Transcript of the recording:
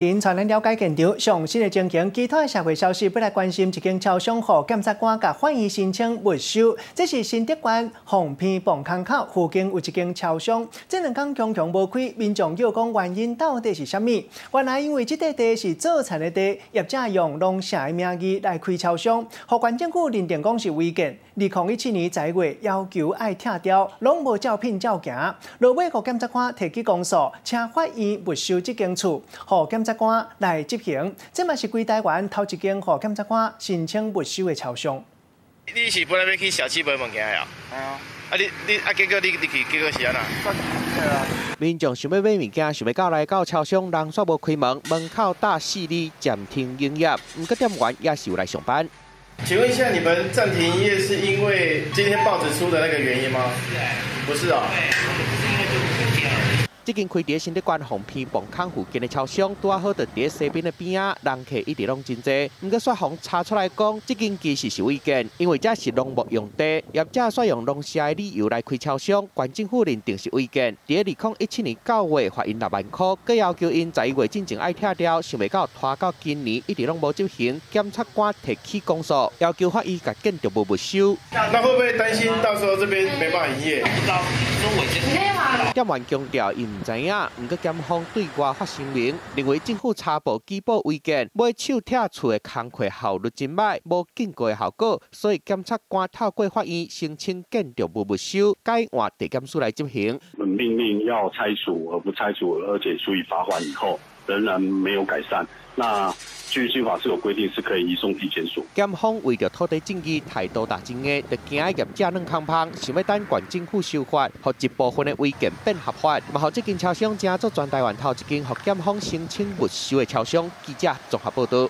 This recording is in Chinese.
因传咱了解现场上新的情形，其他的社会消息不来关心一间超商户检察官甲法院申请没收。这是新德县凤坪磅空口附近有一间超商，这2天强强无开，民众叫讲原因到底是啥物？原来因为这块地是做田的地，业者用农社的名义来开超商，互县政府认定讲是违建。2017年10月要求爱拆掉，拢无照片照行，落尾互检察官提起公诉，请法院没收这间厝，互检察官来执行。这嘛是规台湾头一间互检察官申请没收的超商。你是本来要去小七买物件的啊？结果你去，结果是安那？民众想要买物件，想要来到超商，人煞无开门，门口大4日暂停营业，不过店员也是有来上班。请问一下，你们暂停营业是因为今天报纸出的那个原因吗？不是啊。这间开伫新德县凤坪磅空附近的超商，拄好伫伫西边的边仔，人客一直拢真多。不过说方查出来讲，这间其实是违建，因为这是农牧用地，业者选用农社的理由来开超商，县政府认定是违建。伫2017年9月罚因6万块，佮要求因11月进前爱拆掉，想袂到拖到今年一直拢无执行。检察官提起公诉，要求法院甲建筑物没收。那会不会担心到时候这边没办法营业？不知道，说违建。店员强调，因唔知影，唔过检方对外发声明，认为政府查埔举报违建，买手拆厝的工课效率真歹，无警告的效果，所以检察官透过法院申请建筑物没收，改换地检署来执行。命令要拆除而不拆除，而且处以罚款以后，仍然没有改善。那据新法是有规定，是可以移送地检署。检方为着土地正义态度大增的，就惊业者软空芳，想要等县政府修法，让一部分的违建变合法。嘛，互这间超商正做全台湾头一间，互检方申请没收的超商。记者综合报道。